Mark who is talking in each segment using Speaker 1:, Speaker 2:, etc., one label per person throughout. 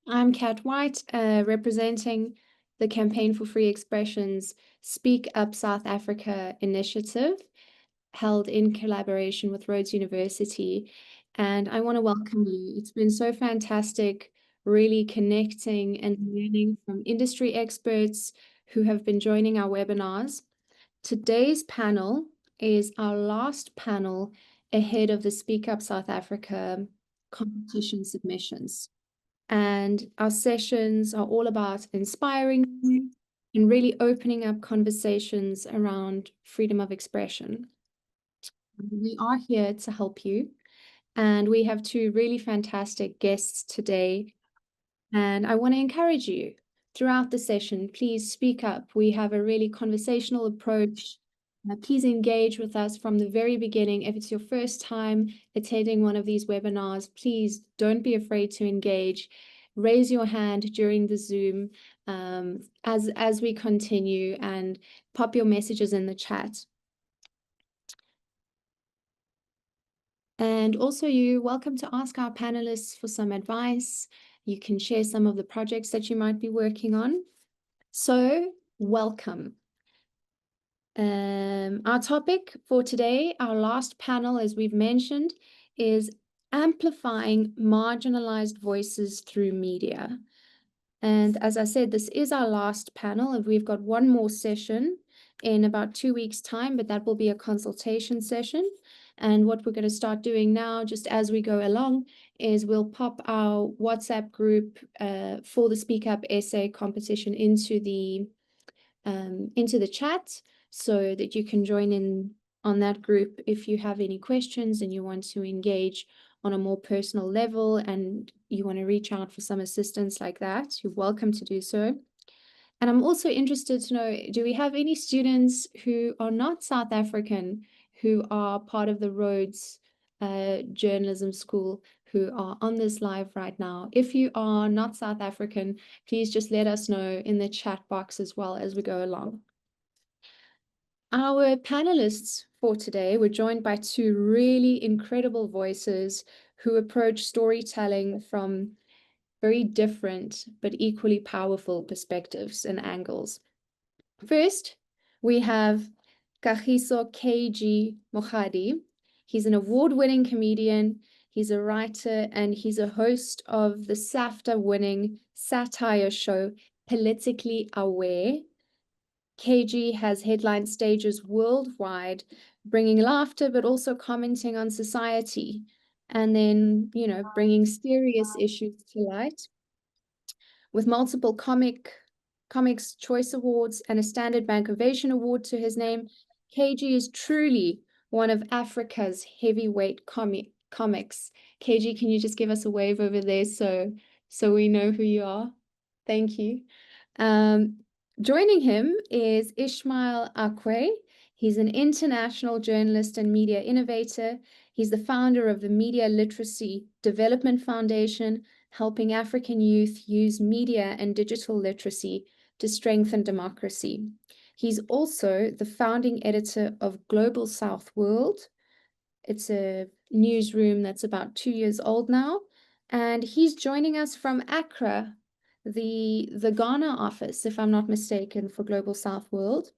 Speaker 1: I'm Kat White, representing the Campaign for Free Expression's Speak Up South Africa initiative, held in collaboration with Rhodes University. And I want to welcome you. It's been so fantastic, really connecting and learning from industry experts who have been joining our webinars. Today's panel is our last panel ahead of the Speak Up South Africa competition submissions. And our sessions are all about inspiring you and really opening up conversations around freedom of expression. We are here to help you. And we have two really fantastic guests today. And I want to encourage you throughout the session, please speak up. We have a really conversational approach. Please engage with us from the very beginning. If it's your first time attending one of these webinars, please don't be afraid to engage. Raise your hand during the Zoom as we continue, and pop your messages in the chat. And also, you're welcome to ask our panelists for some advice. You can share some of the projects that you might be working on. So, welcome. Our topic for today, our last panel, as we've mentioned, is amplifying marginalized voices through media. And as I said, this is our last panel, and we've got one more session in about 2 weeks' time, but that will be a consultation session. And what we're going to start doing now, just as we go along, is we'll pop our WhatsApp group for the Speak Up essay competition into the chat, so that you can join in on that group if you have any questions and you want to engage on a more personal level and you want to reach out for some assistance like that. You're welcome to do so. And I'm also interested to know, do we have any students who are not South African who are part of the Rhodes Journalism School who are on this live right now? If you are not South African, please just let us know in the chat box as well as we go along. Our panelists for today were joined by two really incredible voices who approach storytelling from very different but equally powerful perspectives and angles. First, we have Kagiso KG Mokgadi. He's an award-winning comedian, he's a writer, and he's a host of the SAFTA-winning satire show Politically Aware. KG has headlined stages worldwide, bringing laughter, but also commenting on society, and then, bringing serious issues to light. With multiple Comics Choice Awards and a Standard Bank Ovation Award to his name, KG is truly one of Africa's heavyweight comics. KG, can you just give us a wave over there so we know who you are? Thank you. Joining him is Ismael Akwei. He's an international journalist and media innovator. He's the founder of the Media Literacy Development Foundation, helping African youth use media and digital literacy to strengthen democracy. He's also the founding editor of Global South World. It's a newsroom that's about 2 years old now. And he's joining us from Accra, the Ghana office, if I'm not mistaken, for Global South World.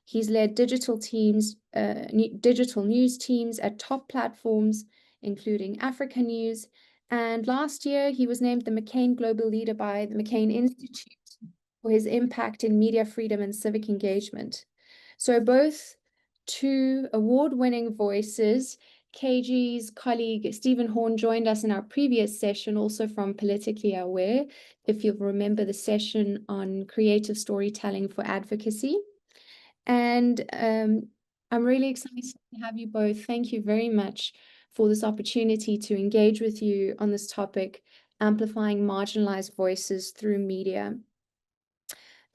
Speaker 1: He's led digital news teams at top platforms, including Africa News. And last year, he was named the McCain Global Leader by the McCain Institute for his impact in media freedom and civic engagement. So both two award-winning voices. KG's colleague Stephen Horn joined us in our previous session, also from Politically Aware, if you'll remember the session on creative storytelling for advocacy. And I'm really excited to have you both. Thank you very much for this opportunity to engage with you on this topic, amplifying marginalized voices through media.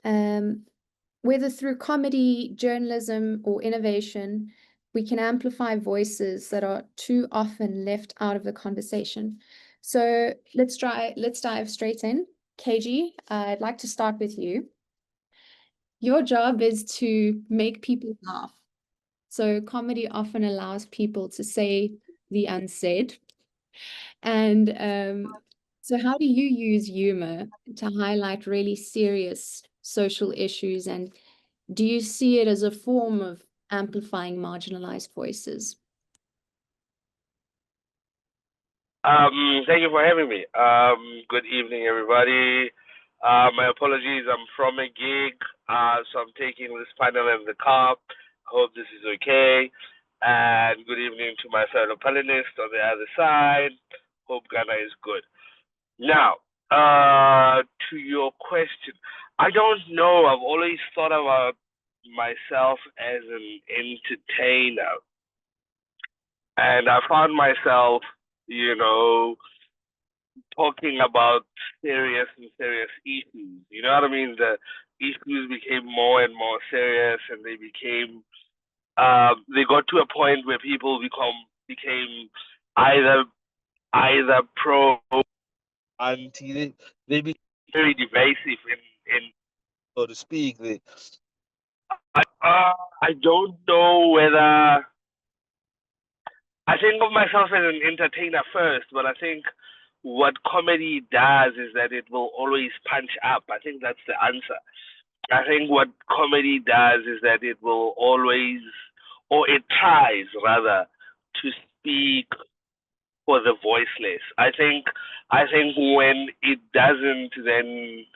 Speaker 1: Whether through comedy, journalism, or innovation, we can amplify voices that are too often left out of the conversation. So let's dive straight in. KG, I'd like to start with you. Your job is to make people laugh. So comedy often allows people to say the unsaid. And So how do you use humor to highlight really serious social issues, and do you see it as a form of amplifying marginalized voices?
Speaker 2: Thank you for having me. Good evening, everybody. My apologies, I'm from a gig, so I'm taking this panel in the car. Hope this is okay. And good evening to my fellow panelists on the other side. Hope Ghana is good. Now, to your question, I don't know. I've always thought about myself as an entertainer, and I found myself, you know, talking about serious issues. You know what I mean? The issues became more and more serious, and they got to a point where people became either pro anti. They became very divisive in so to speak. I don't know whether I think of myself as an entertainer first, but I think what comedy does is that it will always punch up. I think that's the answer. I think what comedy does is that it will always, or it tries rather, to speak for the voiceless. I think when it doesn't, then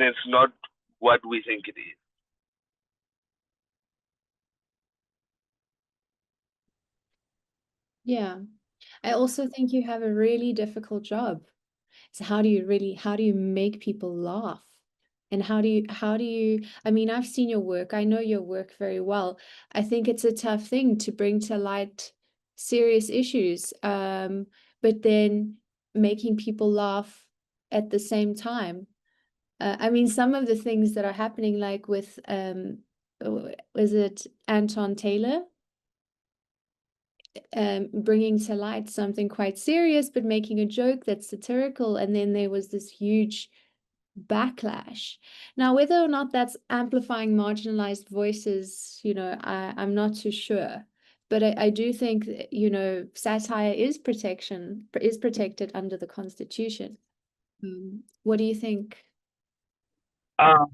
Speaker 2: it's not what we think it is.
Speaker 1: Yeah. I also think you have a really difficult job. So how do you make people laugh? And how do you, I mean, I've seen your work. I know your work very well. I think it's a tough thing to bring to light serious issues, but then making people laugh at the same time. I mean, some of the things that are happening, like with, was it Anton Taylor? Bringing to light something quite serious, but making a joke that's satirical. And then there was this huge backlash. Now, whether or not that's amplifying marginalized voices, I'm not too sure. But I do think, satire is protected under the Constitution. What do you think?
Speaker 2: Uh,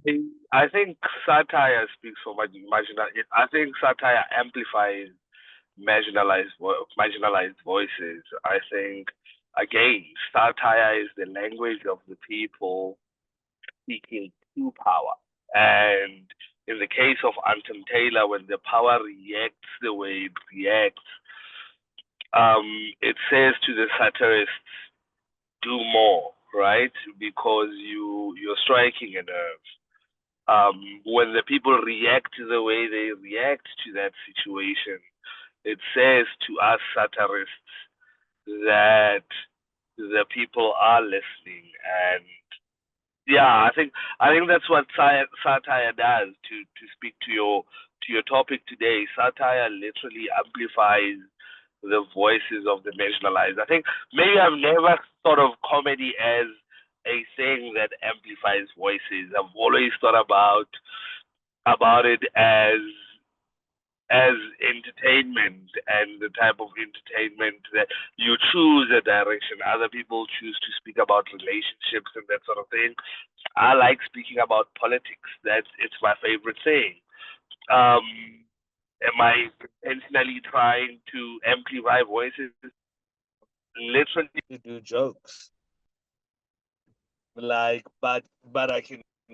Speaker 2: I think satire speaks for marginal. I think satire amplifies marginalized voices. I think again, satire is the language of the people seeking true power. And in the case of Anton Taylor, when the power reacts the way it reacts, it says to the satirists, "Do more," right? Because you're striking a nerve. When the people react the way they react to that situation, it says to us satirists that the people are listening. And yeah, I think that's what satire does. To speak to your topic today, satire literally amplifies the voices of the marginalized. I think maybe I've never thought of comedy as a thing that amplifies voices. I've always thought about it as entertainment, and the type of entertainment that you choose a direction. Other people choose to speak about relationships and that sort of thing. I like speaking about politics. It's my favorite thing. Um, am I intentionally trying to amplify voices? Literally to do jokes. Like, but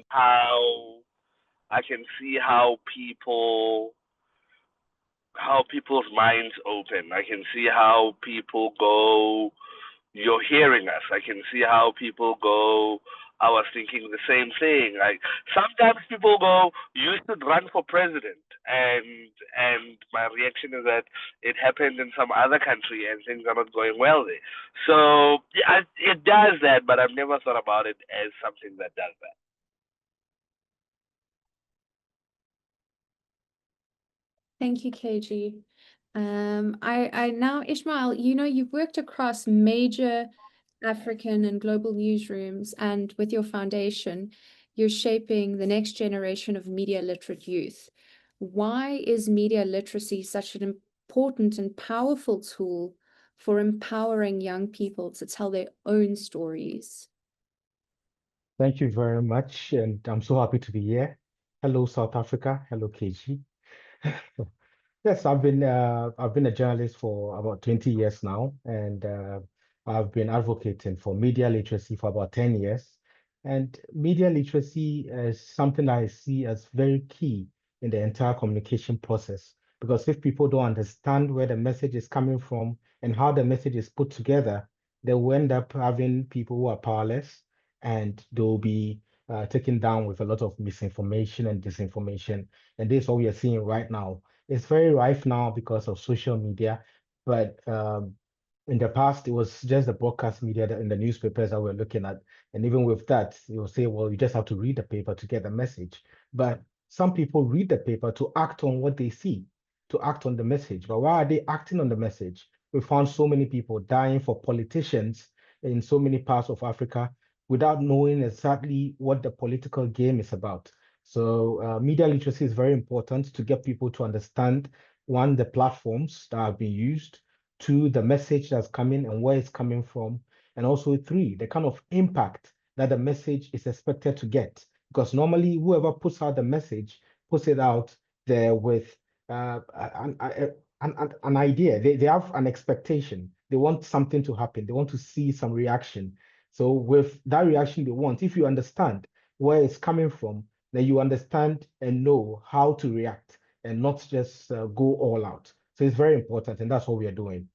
Speaker 2: how I can see how people's minds open. I can see how people go, "You're hearing us." I can see how people go, "I was thinking the same thing." Like sometimes people go, "You should run for president," and my reaction is that it happened in some other country and things are not going well there. So yeah, it does that, but I've never thought about it as something that does that.
Speaker 1: Thank you, KG. I now, Ishmael, you've worked across major African and global newsrooms, and with your foundation, you're shaping the next generation of media literate youth. Why is media literacy such an important and powerful tool for empowering young people to tell their own stories?
Speaker 3: Thank you very much, and I'm so happy to be here. Hello, South Africa. Hello, KG. Yes, I've been a journalist for about 20 years now, and I've been advocating for media literacy for about 10 years. And media literacy is something I see as very key in the entire communication process. Because if people don't understand where the message is coming from and how the message is put together, they will end up having people who are powerless, and they'll be taken down with a lot of misinformation and disinformation. And this is what we are seeing right now. It's very rife now because of social media, but in the past, it was just the broadcast media in the newspapers that we're looking at. And even with that, you'll say, well, you just have to read the paper to get the message. But some people read the paper to act on what they see, to act on the message. But why are they acting on the message? We found so many people dying for politicians in so many parts of Africa without knowing exactly what the political game is about. So media literacy is very important to get people to understand, one, the platforms that are being used, two, the message that's coming and where it's coming from, and also three, the kind of impact that the message is expected to get. Because normally whoever puts out the message puts it out there with an idea. They have an expectation. They want something to happen. They want to see some reaction. So with that reaction they want, if you understand where it's coming from, then you understand and know how to react and not just go all out. So it's very important, and that's what we are doing.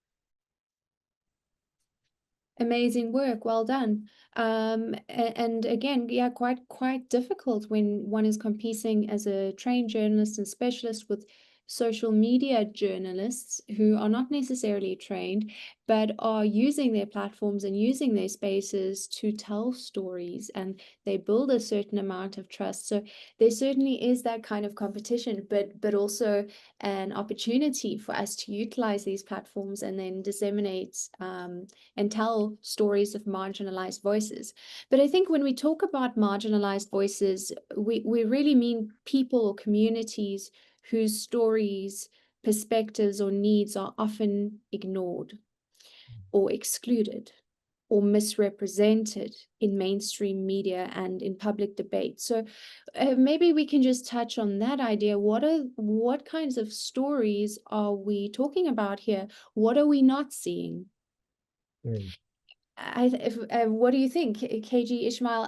Speaker 1: Amazing work, well done. And again, yeah, quite difficult when one is competing as a trained journalist and specialist with social media journalists who are not necessarily trained, but are using their platforms and using their spaces to tell stories, and they build a certain amount of trust. So there certainly is that kind of competition, but also an opportunity for us to utilize these platforms and then disseminate and tell stories of marginalized voices. But I think when we talk about marginalized voices, we really mean people or communities whose stories, perspectives, or needs are often ignored or excluded or misrepresented in mainstream media and in public debate. So maybe we can just touch on that idea. What kinds of stories are we talking about here? What are we not seeing?
Speaker 3: Mm.
Speaker 1: What do you think, KG, Ishmael?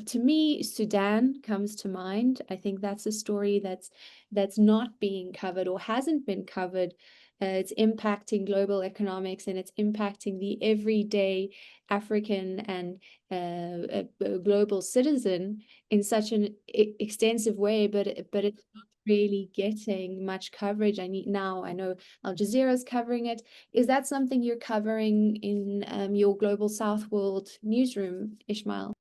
Speaker 1: To me, Sudan comes to mind. I think that's a story that's not being covered or hasn't been covered. It's impacting global economics, and it's impacting the everyday African and global citizen in such an extensive way, but it's not really getting much coverage. I know Al Jazeera is covering it. Is that something you're covering in your Global South World newsroom, Ishmael?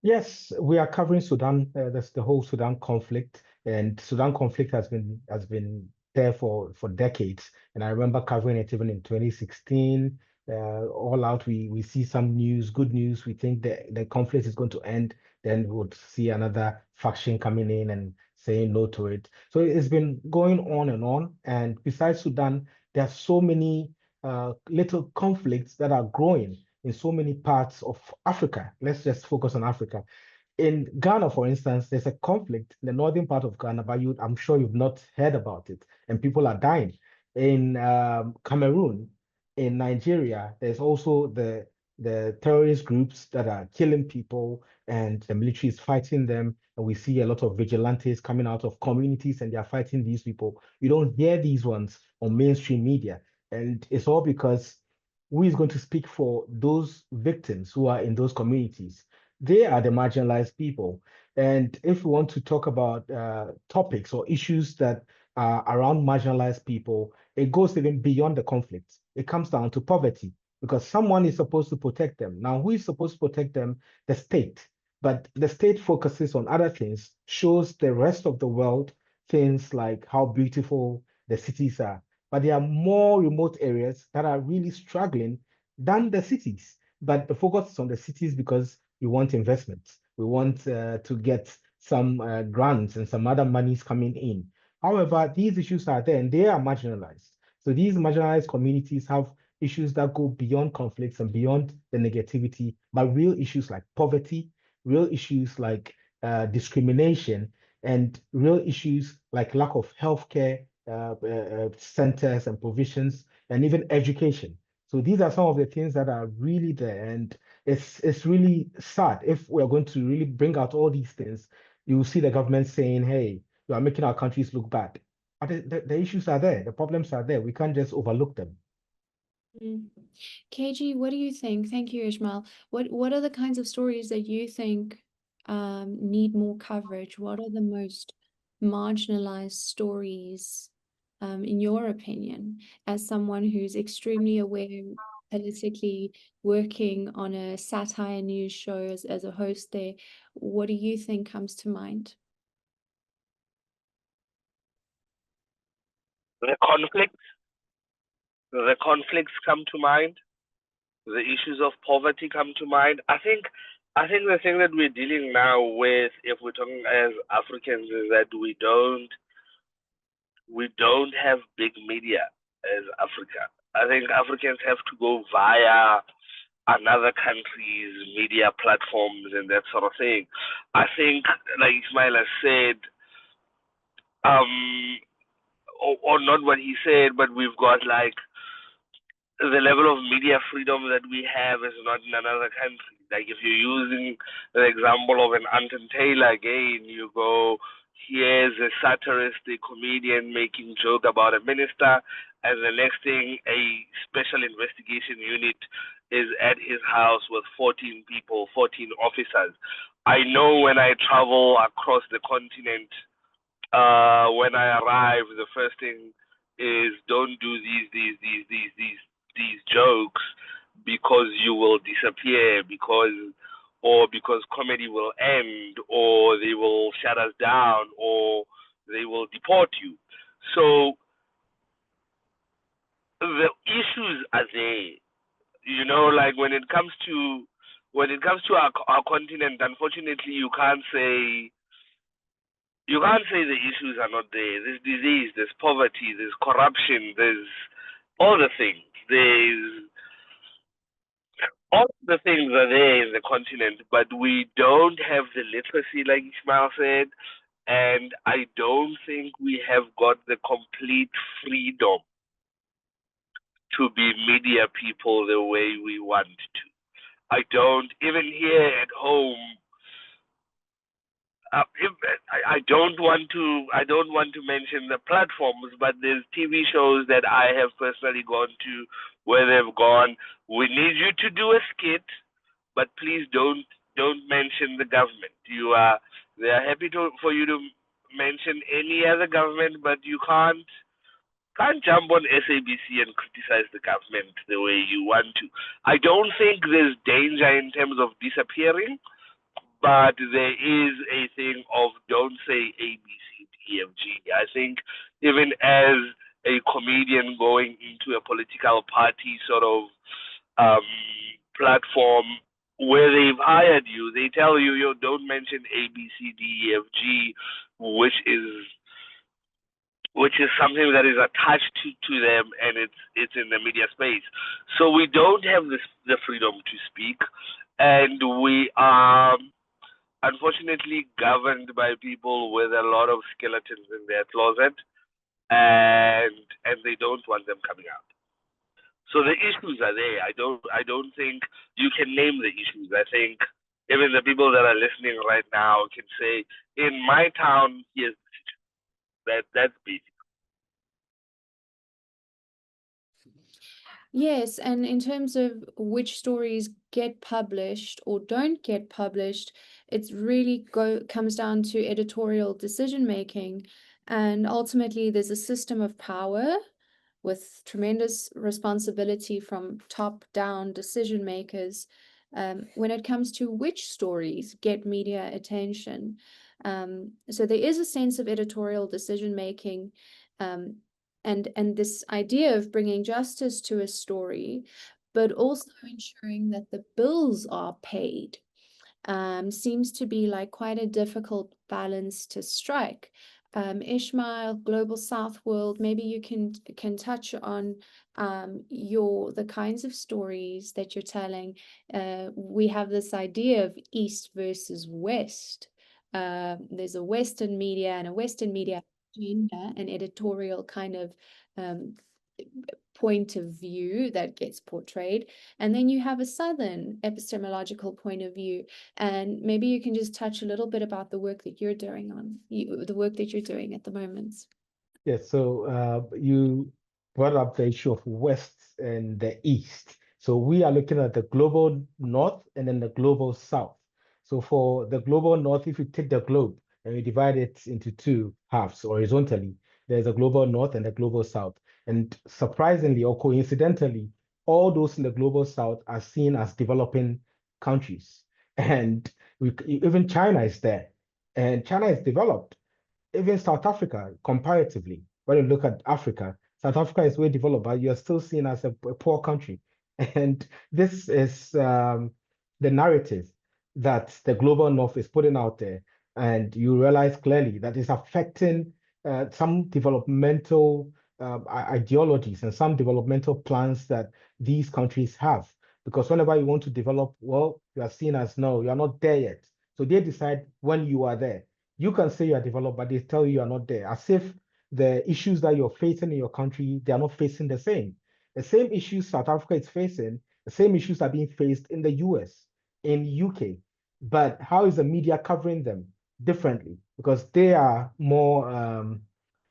Speaker 3: Yes, we are covering Sudan. That's the whole Sudan conflict, and Sudan conflict has been there for decades. And I remember covering it even in 2016. All out, we see some news, good news. We think the conflict is going to end. Then we would see another faction coming in and saying no to it. So it's been going on and on. And besides Sudan, there are so many little conflicts that are growing in so many parts of Africa. Let's just focus on Africa. In Ghana, for instance, there's a conflict in the northern part of Ghana, but I'm sure you've not heard about it, and people are dying. In Cameroon, in Nigeria, there's also the terrorist groups that are killing people, and the military is fighting them. And we see a lot of vigilantes coming out of communities, and they are fighting these people. You don't hear these ones on mainstream media, and it's all because who is going to speak for those victims who are in those communities? They are the marginalized people. And if we want to talk about topics or issues that are around marginalized people, it goes even beyond the conflict. It comes down to poverty because someone is supposed to protect them. Now, who is supposed to protect them? The state. But the state focuses on other things, shows the rest of the world things like how beautiful the cities are, but there are more remote areas that are really struggling than the cities. But the focus is on the cities because we want investments. We want to get some grants and some other monies coming in. However, these issues are there and they are marginalized. So these marginalized communities have issues that go beyond conflicts and beyond the negativity, but real issues like poverty, real issues like discrimination, and real issues like lack of healthcare centers and provisions, and even education. So these are some of the things that are really there, and it's really sad if we're going to really bring out all these things. You will see the government saying, "Hey, you are making our countries look bad." But the issues are there, the problems are there. We can't just overlook them.
Speaker 1: KG, what do you think? Thank you, Ishmael. What are the kinds of stories that you think need more coverage? What are the most marginalized stories, in your opinion, as someone who's extremely aware politically, working on a satire news show as a host there? What do you think comes to mind?
Speaker 2: The conflicts come to mind. The issues of poverty come to mind. I think the thing that we're dealing now with, if we're talking as Africans, is that we don't have big media as Africa. I think Africans have to go via another country's media platforms and that sort of thing. I think, like Ismail has said, or not what he said, but we've got like the level of media freedom that we have is not in another country. Like if you're using the example of an Anton Taylor again, you go, here's a satirist, a comedian making joke about a minister, and the next thing, a special investigation unit is at his house with 14 people, 14 officers. I know when I travel across the continent, when I arrive, the first thing is don't do these jokes because you will disappear, because comedy will end, or they will shut us down, or they will deport you. So the issues are there. Like when it comes to our continent, unfortunately, you can't say the issues are not there. There's disease, there's poverty, there's corruption, there's all the things. All the things are there in the continent, but we don't have the literacy, like Ismail said, and I don't think we have got the complete freedom to be media people the way we want to. I don't, even here at home, I don't want to mention the platforms, but there's TV shows that I have personally gone to where they've gone, we need you to do a skit, but please don't mention the government. They are happy for you to mention any other government, but you can't jump on SABC and criticize the government the way you want to. I don't think there's danger in terms of disappearing, but there is a thing of don't say A, B, C, D, F, G. I think even as a comedian going into a political party sort of platform where they've hired you, they tell you, don't mention A, B, C, D, E, F, G, which is something that is attached to them, and it's in the media space. So we don't have the freedom to speak, and we are unfortunately governed by people with a lot of skeletons in their closet, and they don't want them coming out. So the issues are there. I don't think you can name the issues. I think even the people that are listening right now can say, in my town, here's that's basic.
Speaker 1: Yes, and in terms of which stories get published or don't get published, it's really comes down to editorial decision making. And ultimately, there's a system of power with tremendous responsibility from top-down decision makers when it comes to which stories get media attention. So there is a sense of editorial decision making. And this idea of bringing justice to a story, but also ensuring that the bills are paid, seems to be like quite a difficult balance to strike. Ishmael, Global South World, maybe you can touch on the kinds of stories that you're telling. We have this idea of East versus West. There's a Western media and a Western media agenda, an editorial kind of point of view that gets portrayed, and then you have a Southern epistemological point of view. And maybe you can just touch a little bit about the work that you're doing at the moment.
Speaker 3: Yes, so you brought up the issue of West and the East. So we are looking at the global North and then the global South. So for the global North, if you take the globe and you divide it into two halves horizontally, there's a global North and a global South. And surprisingly or coincidentally, all those in the global South are seen as developing countries. And even China is there. And China is developed. Even South Africa, comparatively, when you look at Africa, South Africa is way developed, but you're still seen as a poor country. And this is the narrative that the global North is putting out there. And you realize clearly that it's affecting some developmental ideologies and some developmental plans that these countries have. Because whenever you want to develop, well, you are seen as, no, you're not there yet. So they decide when you are there. You can say you are developed, but they tell you are not there, as if the issues that you're facing in your country, they are not facing the same. The same issues South Africa is facing, the same issues are being faced in the US, in UK. But how is the media covering them differently? Because they are more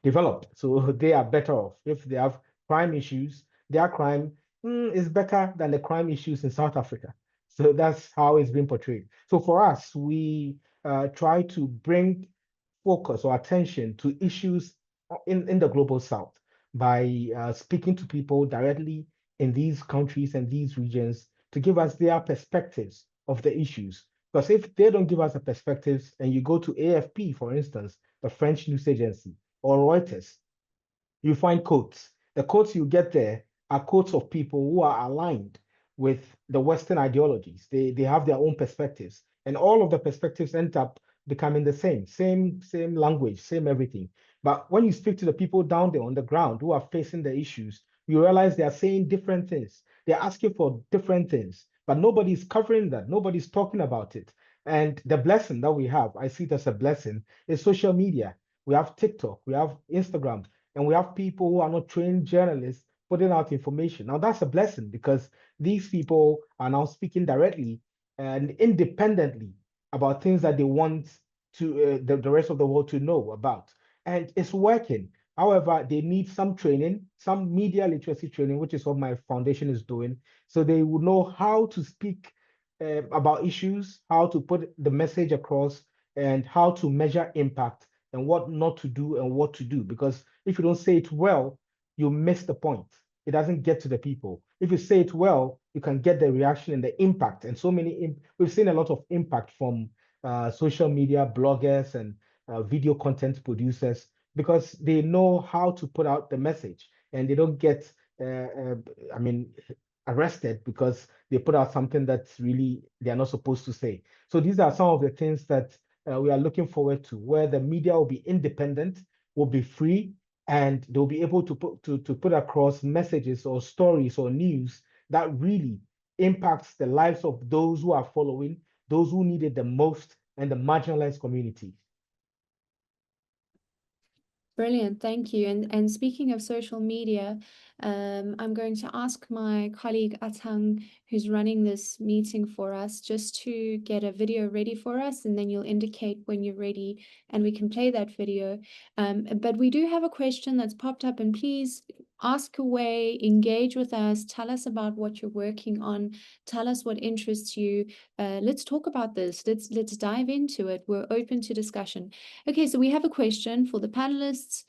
Speaker 3: developed, so they are better off. If they have crime issues, their crime is better than the crime issues in South Africa. So that's how it's been portrayed. So for us, we try to bring focus or attention to issues in the global south by speaking to people directly in these countries and these regions to give us their perspectives of the issues. Because if they don't give us the perspectives, and you go to AFP, for instance, the French news agency, or Reuters, you find quotes. The quotes you get there are quotes of people who are aligned with the Western ideologies. They have their own perspectives, and all of the perspectives end up becoming the same language, same everything. But when you speak to the people down there on the ground who are facing the issues, you realize they are saying different things. They're asking for different things, but nobody's covering that. Nobody's talking about it. And the blessing that we have, I see it as a blessing, is social media. We have TikTok, we have Instagram, and we have people who are not trained journalists putting out information. Now that's a blessing because these people are now speaking directly and independently about things that they want to the rest of the world to know about. And it's working. However, they need some training, some media literacy training, which is what my foundation is doing. So they will know how to speak about issues, how to put the message across, and how to measure impact and what not to do and what to do. Because if you don't say it well, you miss the point. It doesn't get to the people. If you say it well, you can get the reaction and the impact. And we've seen a lot of impact from social media bloggers and video content producers because they know how to put out the message and they don't get, I mean, arrested because they put out something that's really they're not supposed to say. So these are some of the things that we are looking forward to, where the media will be independent, will be free, and they'll be able to put across messages or stories or news that really impacts the lives of those who are following, those who need it the most, and the marginalized communities.
Speaker 1: Brilliant, thank you. And speaking of social media, I'm going to ask my colleague Atang, who's running this meeting for us, just to get a video ready for us, and then you'll indicate when you're ready and we can play that video. But we do have a question that's popped up, and please ask away, engage with us, tell us about what you're working on, tell us what interests you. Let's talk about this. Let's dive into it. We're open to discussion. Okay, so we have a question for the panelists.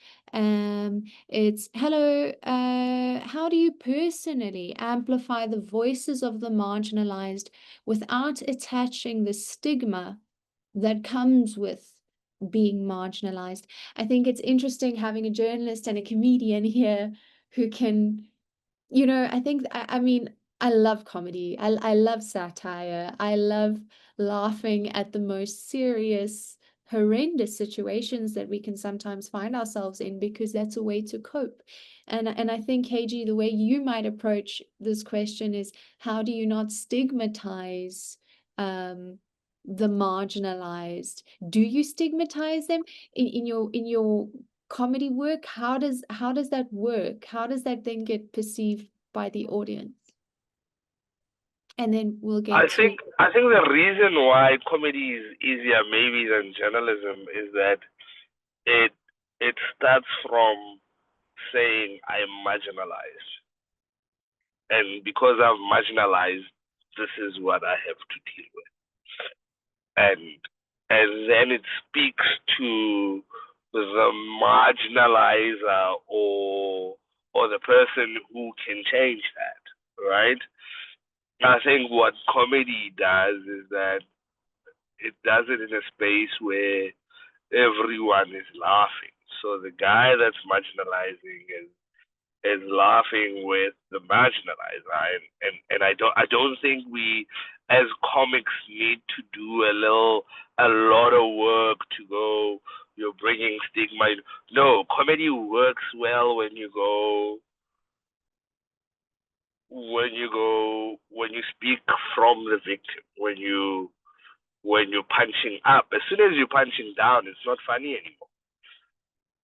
Speaker 1: It's, hello, how do you personally amplify the voices of the marginalized without attaching the stigma that comes with being marginalized? I think it's interesting having a journalist and a comedian here who can, I think, I mean, I love comedy. I love satire. I love laughing at the most serious, horrendous situations that we can sometimes find ourselves in, because that's a way to cope. And I think, KG, the way you might approach this question is, how do you not stigmatize the marginalized? Do you stigmatize them in your comedy work? How does that work? How does that then get perceived by the audience? And then we'll get
Speaker 2: I think the reason why comedy is easier maybe than journalism is that it starts from saying I'm marginalized, and because I'm marginalized, this is what I have to deal with, and then it speaks to the marginalizer or the person who can change that, right? I think what comedy does is that it does it in a space where everyone is laughing. So the guy that's marginalizing is laughing with the marginalizer, and I don't think we as comics need to do a lot of work to go. You're bringing stigma. No, comedy works well when you speak from the victim, when you're punching up. As soon as you're punching down, it's not funny anymore,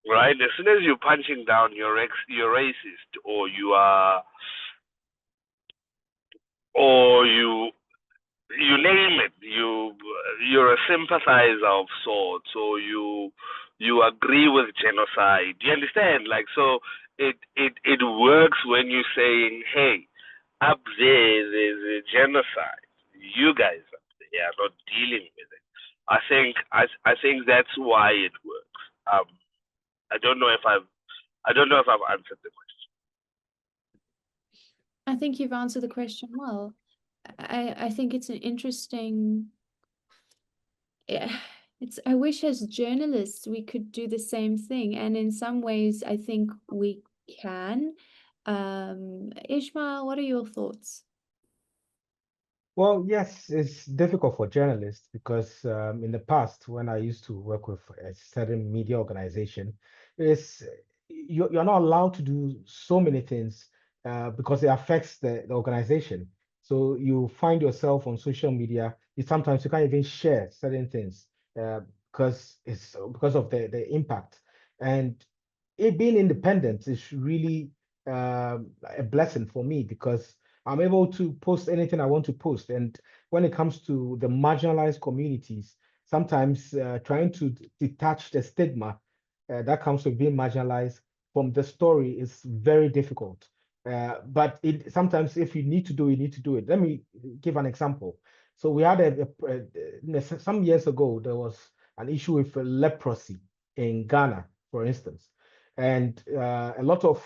Speaker 2: right? As soon as you're punching down, you're racist, or you name it. You're a sympathizer of sorts, or you agree with genocide. Do you understand? Like, so it works when you're saying, hey, up there's a genocide. You guys up there are not dealing with it. I think that's why it works. I don't know if I've answered the question.
Speaker 1: I think you've answered the question well. I think it's an interesting. I wish as journalists we could do the same thing, and in some ways I think we can. Ismael, what are your thoughts?
Speaker 3: Well, yes, it's difficult for journalists because in the past, when I used to work with a certain media organization, it's you're not allowed to do so many things because it affects the organization. So you find yourself on social media. Sometimes you can't even share certain things because of the impact. And it being independent is really a blessing for me because I'm able to post anything I want to post. And when it comes to the marginalized communities, sometimes trying to detach the stigma that comes with being marginalized from the story is very difficult. But sometimes if you need to do it, you need to do it. Let me give an example. So we had some years ago, there was an issue with leprosy in Ghana, for instance. And a lot of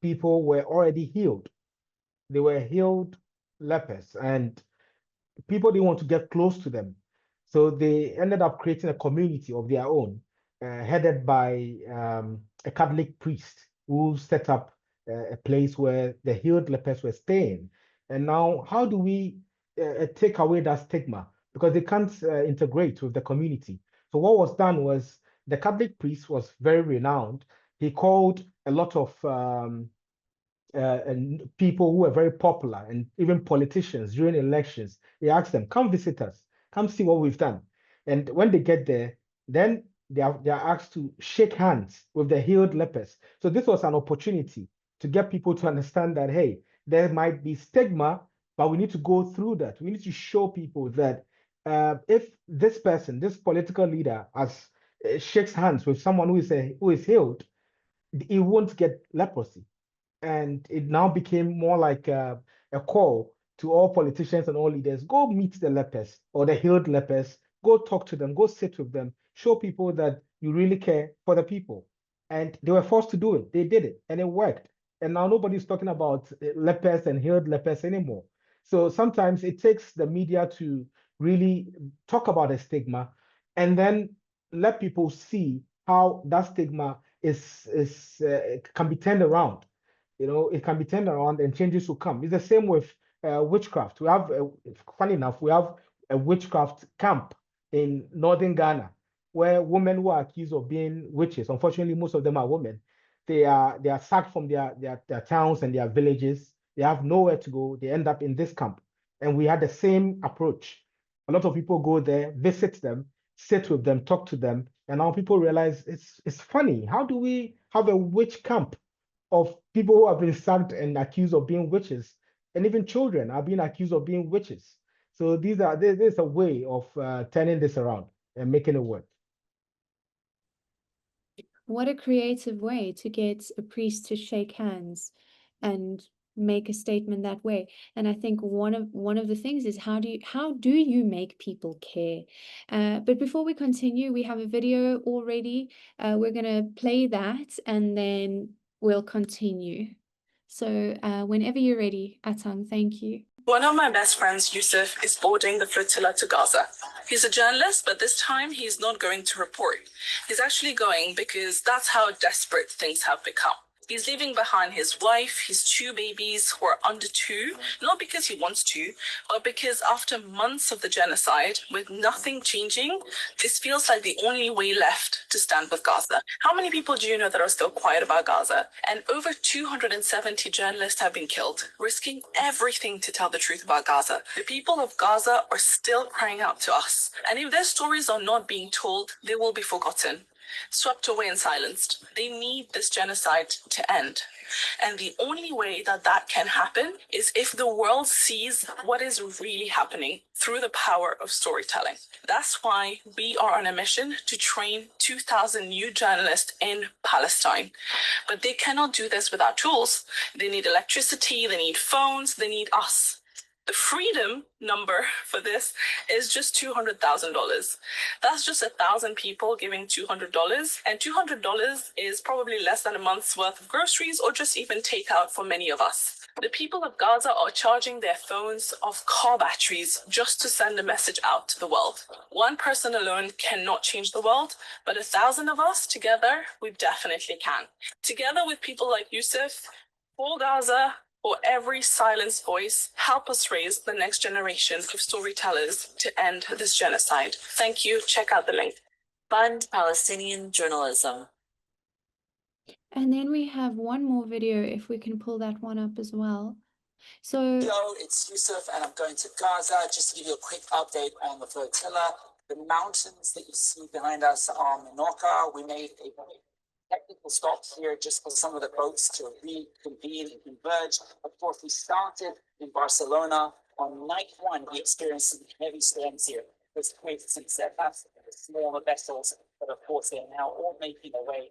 Speaker 3: people were already healed. They were healed lepers, and people didn't want to get close to them. So they ended up creating a community of their own, headed by a Catholic priest who set up a place where the healed lepers were staying. And now, how do we take away that stigma? Because they can't integrate with the community. So what was done was the Catholic priest was very renowned. He called a lot of and people who were very popular and even politicians during elections. He asked them, come visit us, come see what we've done. And when they get there, then they are asked to shake hands with the healed lepers. So this was an opportunity to get people to understand that, hey, there might be stigma, but we need to go through that. We need to show people that if this person, this political leader, shakes hands with someone who is healed, he won't get leprosy. And it now became more like a call to all politicians and all leaders: go meet the lepers or the healed lepers, go talk to them, go sit with them, show people that you really care for the people. And they were forced to do it. They did it, and it worked. And now nobody's talking about lepers and healed lepers anymore. So sometimes it takes the media to really talk about a stigma and then let people see how that stigma can be turned around. It can be turned around and changes will come. It's the same with witchcraft. Funny enough, we have a witchcraft camp in northern Ghana. where women who are accused of being witches, unfortunately, most of them are women, they are sacked from their towns and their villages. They have nowhere to go. They end up in this camp. And we had the same approach. A lot of people go there, visit them, sit with them, talk to them, and now people realize it's funny. How do we have a witch camp of people who have been sacked and accused of being witches, and even children are being accused of being witches? So there's a way of turning this around and making it work.
Speaker 1: What a creative way to get a priest to shake hands and make a statement that way. And I think one of the things is how do you make people care? But before we continue, we have a video already. We're gonna play that and then we'll continue. So whenever you're ready, Atang, thank you.
Speaker 4: One of my best friends, Yusuf, is boarding the flotilla to Gaza. He's a journalist, but this time he's not going to report. He's actually going because that's how desperate things have become. He's leaving behind his wife, his 2 babies who are under 2, not because he wants to, but because after months of the genocide, with nothing changing, this feels like the only way left to stand with Gaza. How many people do you know that are still quiet about Gaza? And over 270 journalists have been killed, risking everything to tell the truth about Gaza. The people of Gaza are still crying out to us. And if their stories are not being told, they will be forgotten, swept away and silenced. They need this genocide to end. And the only way that that can happen is if the world sees what is really happening through the power of storytelling. That's why we are on a mission to train 2,000 new journalists in Palestine. But they cannot do this without tools. They need electricity, they need phones, they need us. The freedom number for this is just $200,000. That's just 1,000 people giving $200, and $200 is probably less than a month's worth of groceries or just even takeout for many of us. The people of Gaza are charging their phones off car batteries just to send a message out to the world. One person alone cannot change the world, but 1,000 of us together, we definitely can. Together with people like Yusuf, for Gaza, for every silenced voice, help us raise the next generation of storytellers to end this genocide. Thank you. Check out the link.
Speaker 5: Fund Palestinian journalism.
Speaker 1: And then we have one more video, if we can pull that one up as well. So,
Speaker 6: hello, it's Yusuf, and I'm going to Gaza. Just to give you a quick update on the flotilla. The mountains that you see behind us are Menorca. We made a technical stop here just for some of the boats to reconvene and converge. Of course, we started in Barcelona. On night 1, we experienced some heavy storms here. There's created some setbacks, smaller vessels, but of course they are now all making their way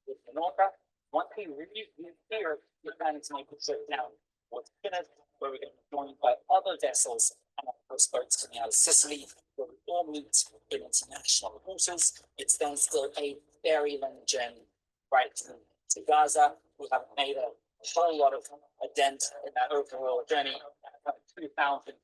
Speaker 6: with Menorca. Once we reach here, we're planning to make a trip down towards Venice, where we're going to be joined by other vessels and of course boats coming out of Sicily, where we all meet in international waters. It's then still a very long journey right to Gaza. We have made a whole lot of a dent in that overall journey, 2,500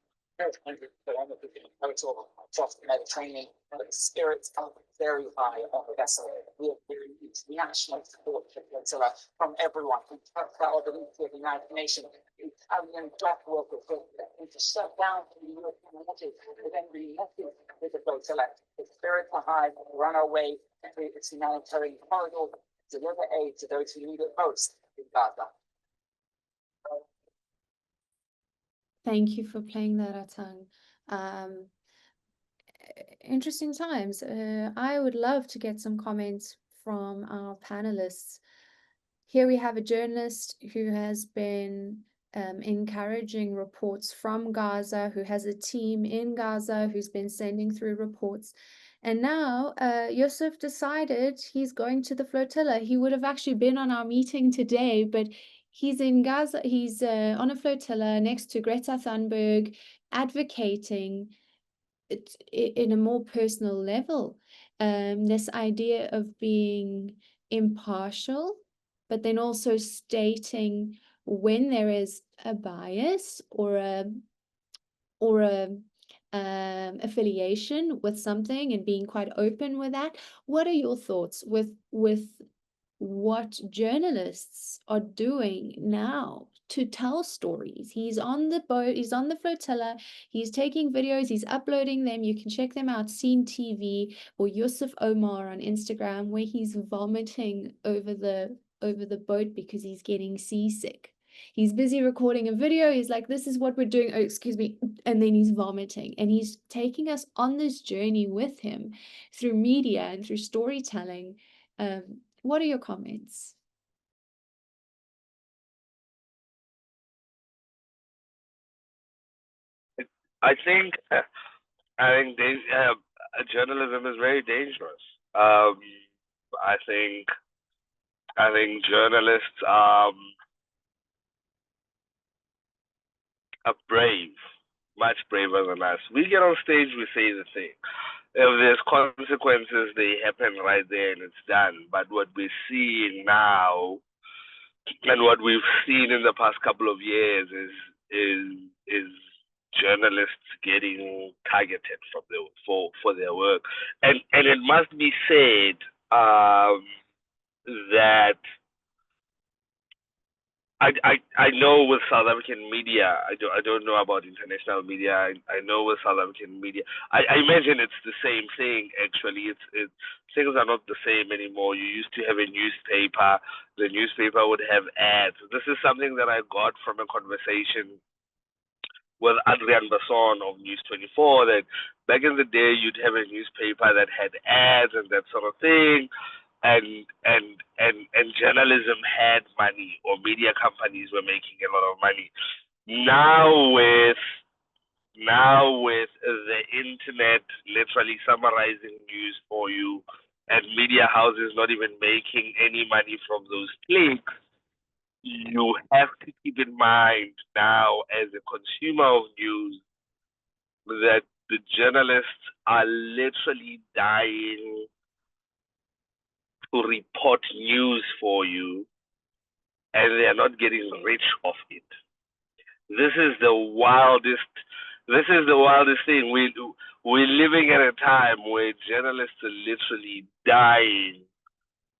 Speaker 6: kilometers in total across the Mediterranean. But the spirits are very high on the vessel. We have very huge national support for the flotilla from everyone, from the United Nations, Italian dock workers, to shut down the European waters, and then reunited with the flotilla. The spirits are high. We're on our way to its humanitarian corridor, deliver aid to those who need it most in Gaza.
Speaker 1: thank you for playing that, Atang. Interesting times. I would love to get some comments from our panelists. Here we have a journalist who has been encouraging reports from Gaza, who has a team in Gaza, who's been sending through reports. And now Yusuf decided he's going to the flotilla. He would have actually been on our meeting today, but he's in Gaza. He's on a flotilla next to Greta Thunberg, advocating it in a more personal level. This idea of being impartial, but then also stating when there is a bias or a affiliation with something, and being quite open with that. What are your thoughts with what journalists are doing now to tell stories. He's on the boat, he's on the flotilla, he's taking videos, he's uploading them. You can check them out, Scene TV or Yusuf Omar on Instagram, where he's vomiting over the boat because he's getting seasick. He's busy recording a video. He's like, this is what we're doing. Oh, excuse me. And then he's vomiting. And he's taking us on this journey with him through media and through storytelling. What are your comments?
Speaker 2: I think journalism is very dangerous. I think journalists are brave, much braver than us. We get on stage, we say the thing. If there's consequences, they happen right there and it's done. But what we're seeing now, and what we've seen in the past couple of years, is journalists getting targeted for their work, and it must be said that I know with South African media, I don't know about international media. I know with South African media, I imagine it's the same thing. Actually, it's things are not the same anymore. You used to have a newspaper. The newspaper would have ads. This is something that I got from a conversation with Adrian Basson of News 24. That back in the day, you'd have a newspaper that had ads and that sort of thing. And journalism had money, or media companies were making a lot of money. Now with the internet literally summarizing news for you, and media houses not even making any money from those clicks, you have to keep in mind now, as a consumer of news, that the journalists are literally dying to report news for you, and they are not getting rich off it. This is the wildest thing. We're living at a time where journalists are literally dying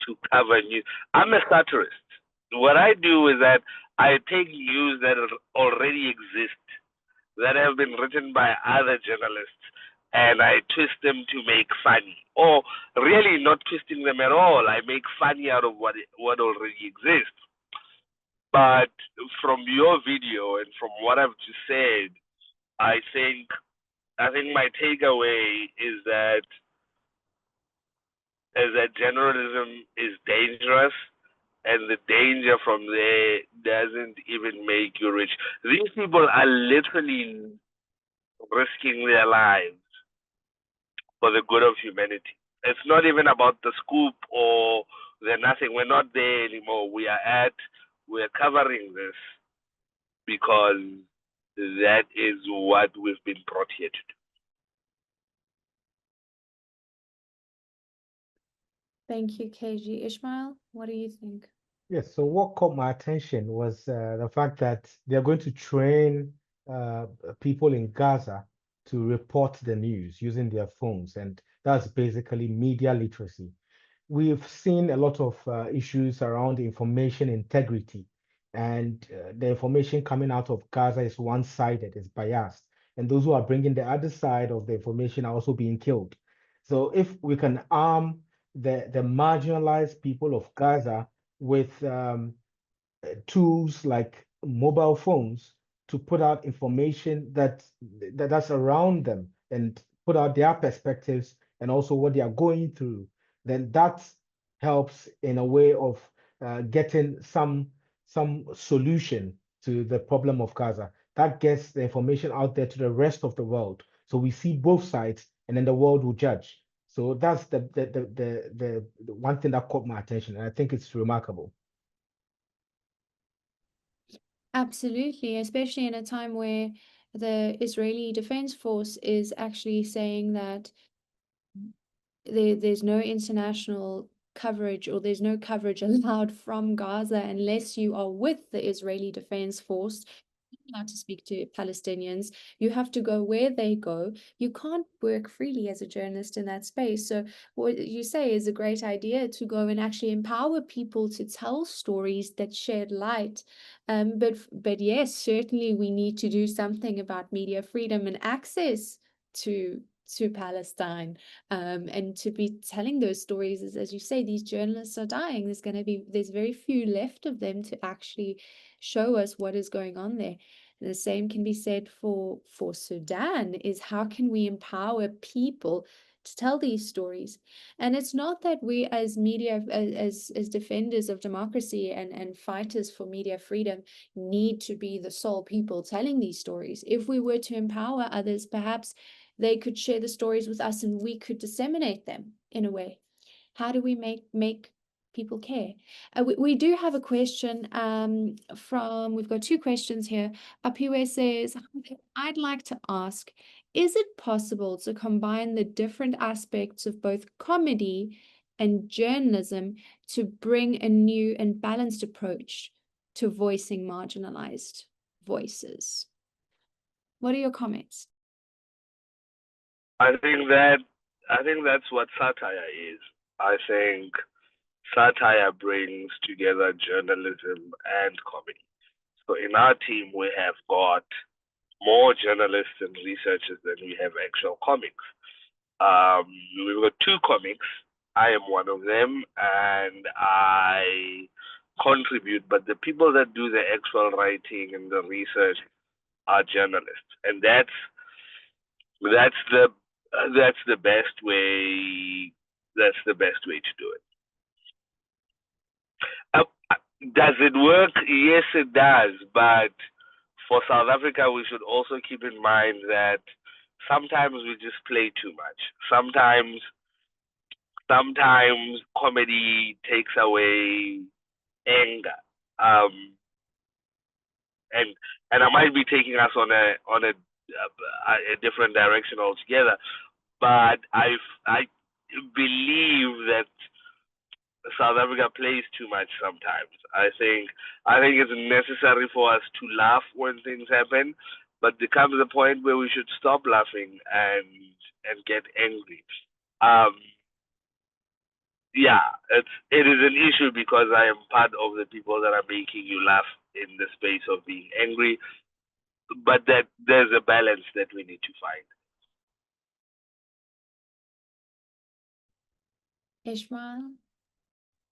Speaker 2: to cover news. I'm a satirist. What I do is that I take news that already exist, that have been written by other journalists, and I twist them to make funny. Or really not twisting them at all. I make funny out of what already exists. But from your video and from what I've just said, I think my takeaway is that journalism is dangerous, and the danger from there doesn't even make you rich. These people are literally risking their lives for the good of humanity. It's not even about the scoop or the nothing. We're not there anymore. We're covering this because that is what we've been brought here to do.
Speaker 1: Thank you, KG. Ismael, what do you think?
Speaker 3: Yes, so what caught my attention was the fact that they're going to train people in Gaza to report the news using their phones, and that's basically media literacy. We've seen a lot of issues around information integrity, and the information coming out of Gaza is one-sided, it's biased, and those who are bringing the other side of the information are also being killed. So if we can arm the marginalized people of Gaza with tools like mobile phones to put out information that's around them and put out their perspectives and also what they are going through, then that helps in a way of getting some solution to the problem of Gaza. That gets the information out there to the rest of the world, so we see both sides, and then the world will judge. So that's the one thing that caught my attention, and I think it's remarkable.
Speaker 1: Absolutely, especially in a time where the Israeli Defense Force is actually saying that there's no international coverage, or there's no coverage allowed from Gaza unless you are with the Israeli Defense Force. allowed to speak to Palestinians. You have to go where they go. You can't work freely as a journalist in that space. So what you say is a great idea, to go and actually empower people to tell stories that shed light. But yes, certainly we need to do something about media freedom and access to Palestine, and to be telling those stories. As you say, these journalists are dying. There's very few left of them to actually show us what is going on there. The same can be said for Sudan, is how can we empower people to tell these stories? And it's not that we as media, as defenders of democracy and fighters for media freedom, need to be the sole people telling these stories. If we were to empower others, perhaps they could share the stories with us and we could disseminate them in a way. How do we make people care? We do have a question we've got two questions here. Akwei says, I'd like to ask, is it possible to combine the different aspects of both comedy and journalism to bring a new and balanced approach to voicing marginalized voices? What are your comments?
Speaker 2: I think that's what satire is. I think satire brings together journalism and comedy. So in our team, we have got more journalists and researchers than we have actual comics. We've got two comics. I am one of them, and I contribute. But the people that do the actual writing and the research are journalists, and that's the that's the best way. That's the best way to do it. Does it work? Yes, it does. But for South Africa, we should also keep in mind that sometimes we just play too much. Sometimes comedy takes away anger, and I might be taking us on a different direction altogether. But I believe that South Africa plays too much sometimes. I think it's necessary for us to laugh when things happen, but there comes a point where we should stop laughing and get angry. Yeah, it is an issue because I am part of the people that are making you laugh in the space of being angry, but that there's a balance that we need to find.
Speaker 1: Ismael?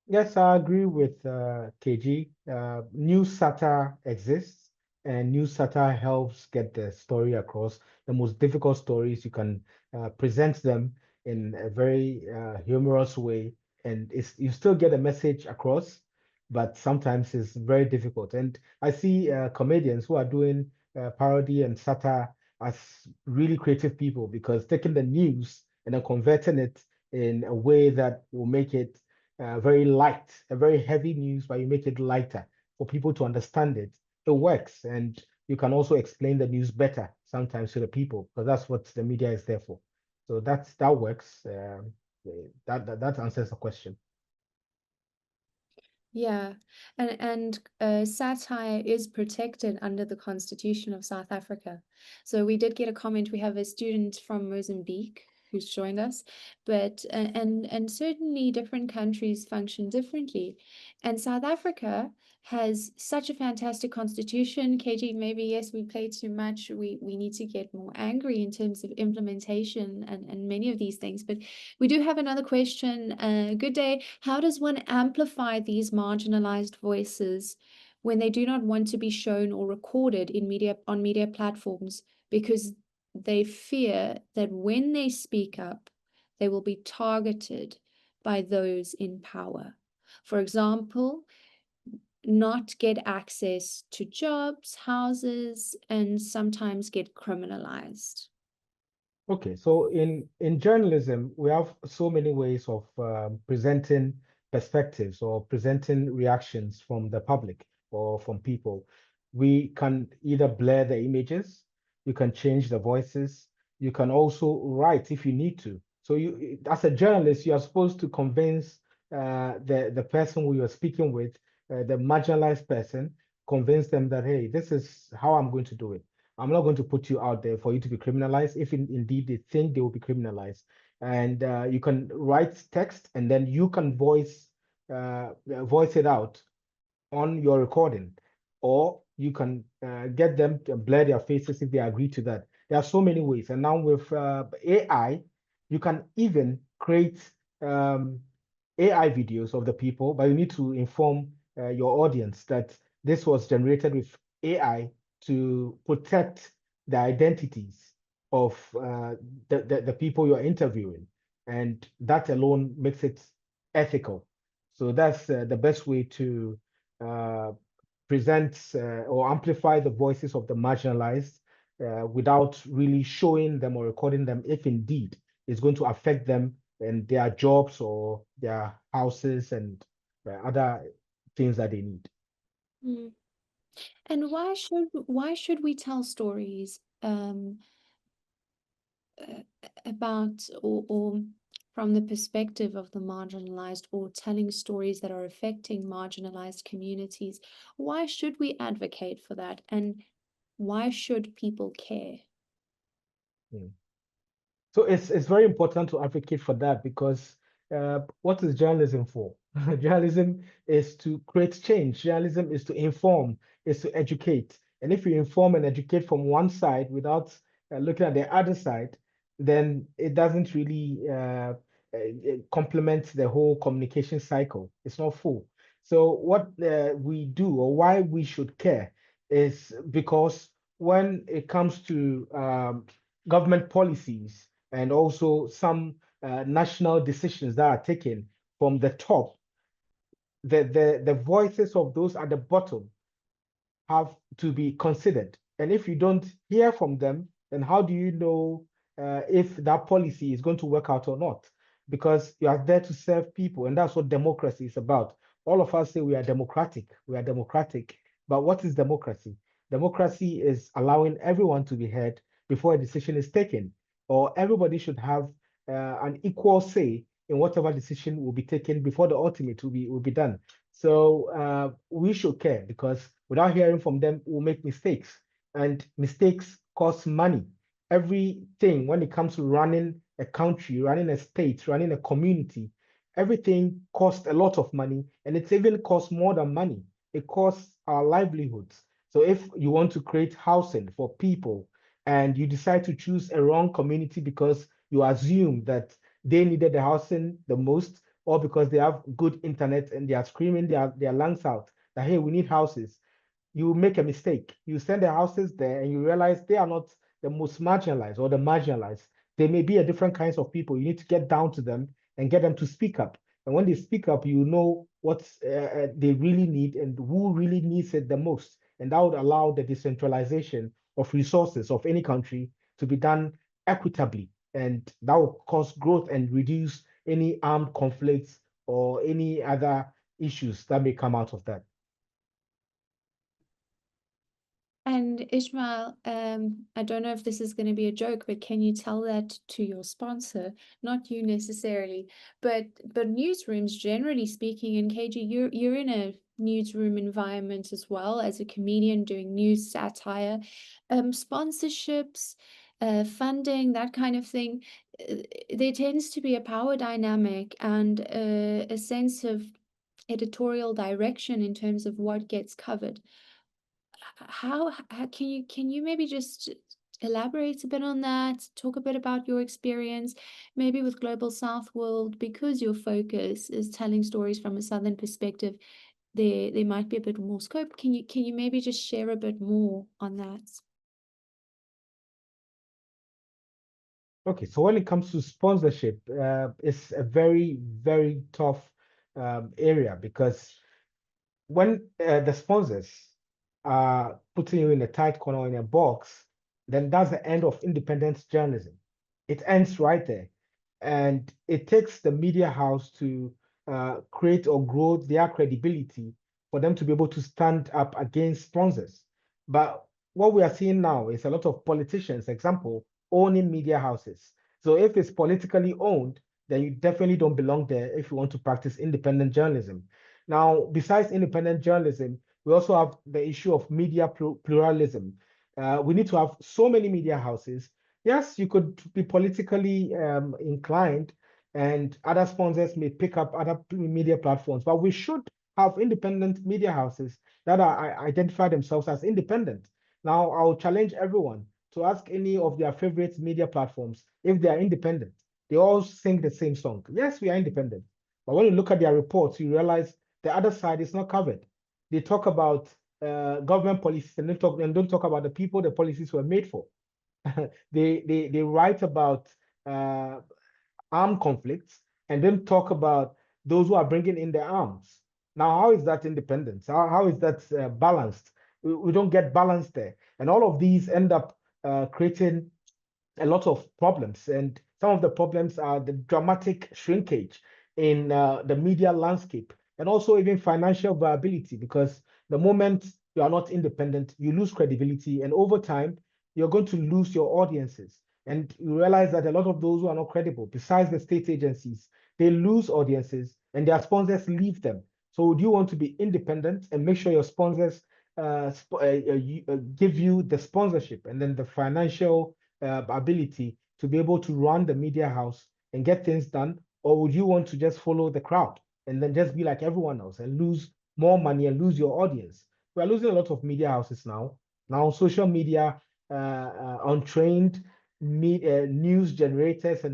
Speaker 3: Yes, I agree with KG. New satire exists, and new satire helps get the story across. The most difficult stories, you can present them in a very humorous way, and you still get a message across, but sometimes it's very difficult. And I see comedians who are doing parody and satire as really creative people, because taking the news and then converting it in a way that will make it very light, a very heavy news, but you make it lighter for people to understand it. It works, and you can also explain the news better sometimes to the people, because that's what the media is there for. So that works. That answers the question.
Speaker 1: Yeah, and satire is protected under the Constitution of South Africa. So we did get a comment. We have a student from Mozambique who's joined us, but and certainly different countries function differently, and South Africa has such a fantastic constitution. KG, maybe yes, we play too much. We need to get more angry in terms of implementation and many of these things. But we do have another question. Good day. How does one amplify these marginalized voices when they do not want to be shown or recorded in media platforms, because they fear that when they speak up, they will be targeted by those in power? For example, not get access to jobs, houses, and sometimes get criminalized.
Speaker 3: Okay, so in journalism, we have so many ways of presenting perspectives or presenting reactions from the public or from people. We can either blur the images, you can change the voices, you can also write if you need to. So you, as a journalist, you are supposed to convince the person who you are speaking with, the marginalized person, convince them that, hey, this is how I'm going to do it. I'm not going to put you out there for you to be criminalized if indeed they think they will be criminalized. And you can write text and then you can voice it out on your recording, or you can get them to blur their faces if they agree to that. There are so many ways. And now with AI, you can even create AI videos of the people, but you need to inform your audience that this was generated with AI to protect the identities of the people you're interviewing. And that alone makes it ethical. So that's the best way to uh, present or amplify the voices of the marginalized without really showing them or recording them if indeed it's going to affect them and their jobs or their houses and other things that they need.
Speaker 1: Mm. And why should we tell stories about or from the perspective of the marginalized, or telling stories that are affecting marginalized communities? Why should we advocate for that? And why should people care?
Speaker 3: Mm. So it's very important to advocate for that because what is journalism for? Journalism is to create change. Journalism is to inform, is to educate. And if you inform and educate from one side without looking at the other side, then it doesn't really complement the whole communication cycle. It's not full. So what we do, or why we should care, is because when it comes to government policies and also some national decisions that are taken from the top, the voices of those at the bottom have to be considered. And if you don't hear from them, then how do you know if that policy is going to work out or not? Because you are there to serve people, and that's what democracy is about. All of us say we are democratic, but what is democracy? Democracy is allowing everyone to be heard before a decision is taken, or everybody should have an equal say in whatever decision will be taken before the ultimate will be done. So we should care because without hearing from them, we'll make mistakes, and mistakes cost money. Everything when it comes to running a country, running a state, running a community, everything costs a lot of money, and it even costs more than money. It costs our livelihoods. So if you want to create housing for people and you decide to choose a wrong community because you assume that they needed the housing the most, or because they have good internet and they are screaming their lungs out that, hey, we need houses, you make a mistake. You send the houses there and you realize they are not the most marginalized or the marginalized. They may be a different kinds of people. You need to get down to them and get them to speak up. And when they speak up, you know what they really need and who really needs it the most. And that would allow the decentralization of resources of any country to be done equitably. And that will cause growth and reduce any armed conflicts or any other issues that may come out of that.
Speaker 1: And Ishmael, I don't know if this is going to be a joke, but can you tell that to your sponsor? Not you necessarily, but newsrooms, generally speaking. And KG, you're in a newsroom environment as well as a comedian doing news satire, sponsorships, funding, that kind of thing. There tends to be a power dynamic and a sense of editorial direction in terms of what gets covered. How can you maybe just elaborate a bit on that? Talk a bit about your experience, maybe with Global South World, because your focus is telling stories from a Southern perspective. There might be a bit more scope. Can you maybe just share a bit more on that?
Speaker 3: Okay, so when it comes to sponsorship, it's a very, very tough area because when the sponsors are putting you in a tight corner or in a box, then that's the end of independent journalism. It ends right there. And it takes the media house to create or grow their credibility for them to be able to stand up against sponsors. But what we are seeing now is a lot of politicians, example, owning media houses. So if it's politically owned, then you definitely don't belong there if you want to practice independent journalism. Now, besides independent journalism, We also have the issue of media pluralism. We need to have so many media houses. Yes, you could be politically inclined, and other sponsors may pick up other media platforms, but we should have independent media houses that are identify themselves as independent. Now, I'll challenge everyone to ask any of their favorite media platforms if they are independent. They all sing the same song. Yes, we are independent. But when you look at their reports, you realize the other side is not covered. They talk about government policies and don't talk about the people the policies were made for. They write about armed conflicts and then talk about those who are bringing in their arms. Now, how is that independence? How is that balanced? We don't get balance there. And all of these end up creating a lot of problems. And some of the problems are the dramatic shrinkage in the media landscape and also even financial viability, because the moment you are not independent, you lose credibility. And over time, you're going to lose your audiences. And you realize that a lot of those who are not credible, besides the state agencies, they lose audiences and their sponsors leave them. So do you want to be independent and make sure your sponsors give you the sponsorship and then the financial ability to be able to run the media house and get things done? Or would you want to just follow the crowd and then just be like everyone else and lose more money and lose your audience? We're losing a lot of media houses now. Now, social media, untrained news generators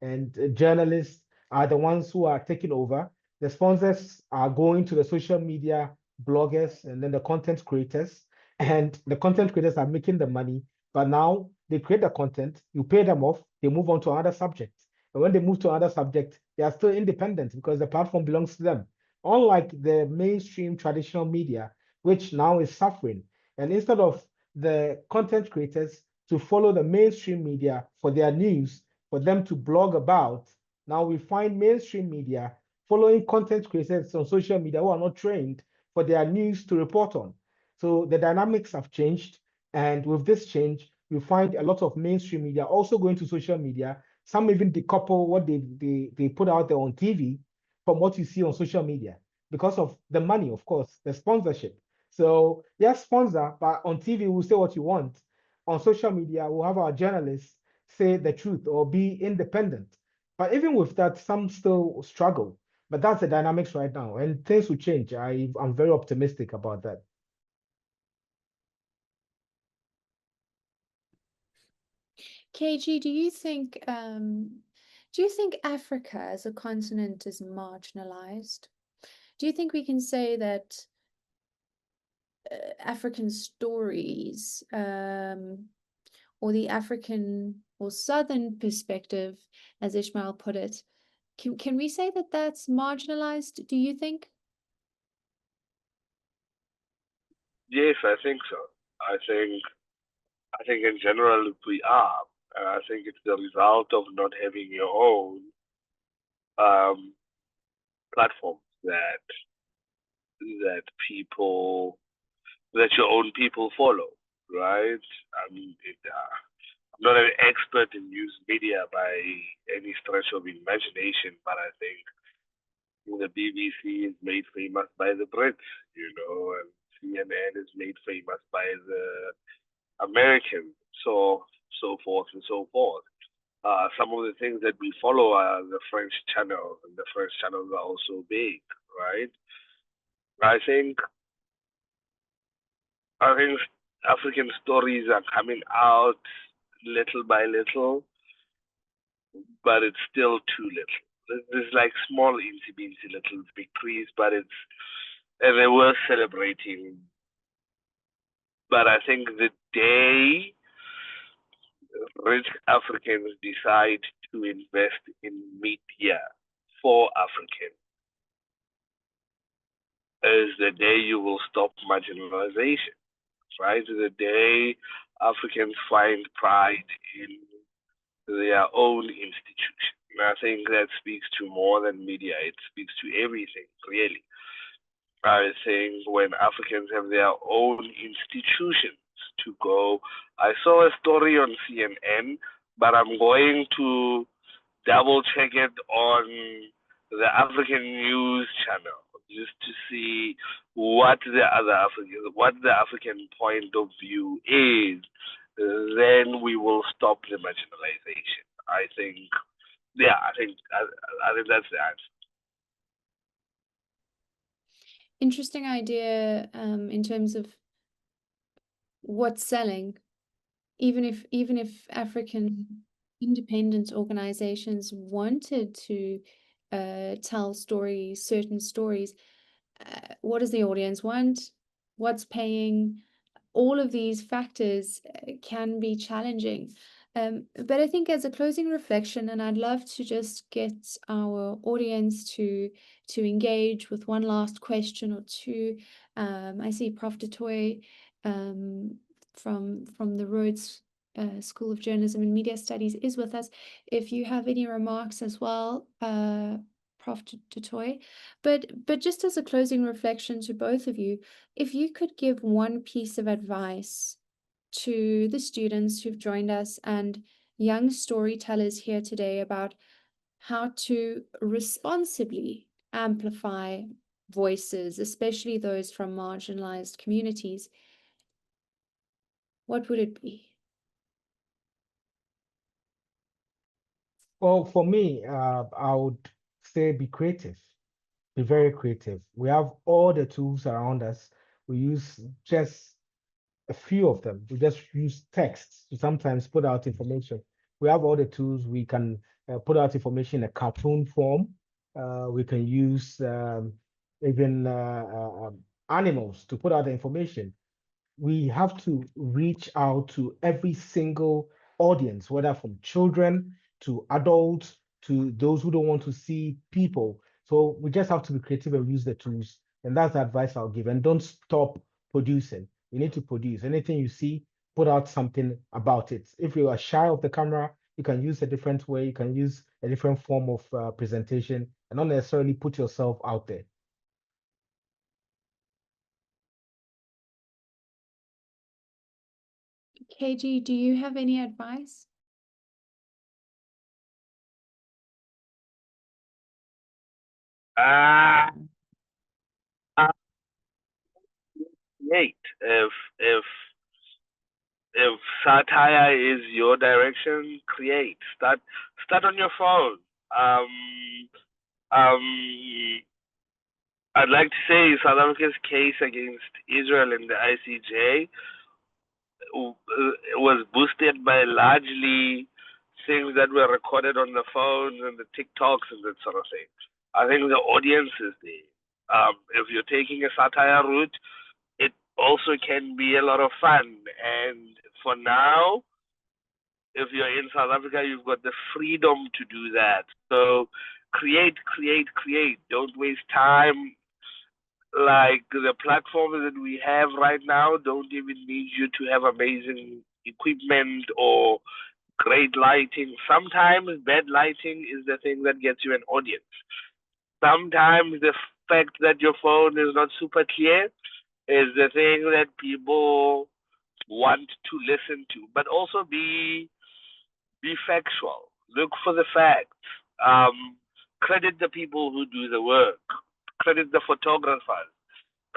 Speaker 3: and journalists are the ones who are taking over. The sponsors are going to the social media bloggers and then the content creators, and the content creators are making the money. But now they create the content, you pay them off, they move on to another subject. And when they move to another subject, they are still independent because the platform belongs to them. Unlike the mainstream traditional media, which now is suffering. And instead of the content creators to follow the mainstream media for their news, for them to blog about, now we find mainstream media following content creators on social media who are not trained for their news to report on. So the dynamics have changed. And with this change, you find a lot of mainstream media also going to social media. Some even decouple what they put out there on TV from what you see on social media because of the money, of course, the sponsorship. So yes, sponsor, but on TV, we'll say what you want. On social media, we'll have our journalists say the truth or be independent. But even with that, some still struggle. But that's the dynamics right now, and things will change. I'm very optimistic about that.
Speaker 1: KG, do you think Africa as a continent is marginalized? Do you think we can say that African stories, or the African or Southern perspective, as Ismael put it, can we say that that's marginalized, do you think?
Speaker 2: Yes, I think so. I think in general we are. I think it's the result of not having your own platforms that your own people follow, right? I mean, I'm not an expert in news media by any stretch of imagination, but I think the BBC is made famous by the Brits, and CNN is made famous by the Americans, so forth and so forth. Some of the things that we follow are the French channels, and the French channels are also big, right? I think African stories are coming out little by little, but it's still too little. There's like small incy little victories, but and they're worth celebrating. But I think the day rich Africans decide to invest in media for Africans is the day you will stop marginalization, right? The day Africans find pride in their own institution. And I think that speaks to more than media. It speaks to everything, really. I think when Africans have their own institutions to go, I saw a story on CNN, but I'm going to double check it on the African news channel just to see what the African point of view is, then we will stop the marginalization. I think, yeah, I think that's the answer.
Speaker 1: Interesting idea in terms of what's selling. Even if African independent organizations wanted to tell stories, certain stories, what does the audience want? What's paying? All of these factors can be challenging. But I think as a closing reflection, and I'd love to just get our audience to engage with one last question or two. I see Prof. Dutoy from the Rhodes School of Journalism and Media Studies is with us. If you have any remarks as well, Prof. Dutoy. But just as a closing reflection to both of you, if you could give one piece of advice to the students who've joined us and young storytellers here today about how to responsibly amplify voices, especially those from marginalized communities, what would it be?
Speaker 3: Well, for me, I would say be creative, be very creative. We have all the tools around us. We use just a few of them. We just use text to sometimes put out information. We have all the tools. We can put out information in a cartoon form. We can use even animals to put out the information. We have to reach out to every single audience, whether from children to adults to those who don't want to see people. So we just have to be creative and use the tools. And that's the advice I'll give. And don't stop producing. You need to produce. Anything you see, put out something about it. If you are shy of the camera, you can use a different way. You can use a different form of presentation and not necessarily put yourself out there.
Speaker 1: KG, do you have any advice?
Speaker 2: Great. If satire is your direction, create. Start on your phone. I'd like to say South Africa's case against Israel in the ICJ was boosted by largely things that were recorded on the phones and the TikToks and that sort of thing. I think the audience is there. If you're taking a satire route, it also can be a lot of fun. And for now, if you're in South Africa, you've got the freedom to do that. So create. Don't waste time. Like the platforms that we have right now don't even need you to have amazing equipment or great lighting. Sometimes bad lighting is the thing that gets you an audience. Sometimes the fact that your phone is not super clear is the thing that people want to listen to. But also be factual. Look for the facts. Credit the people who do the work. Credit the photographers.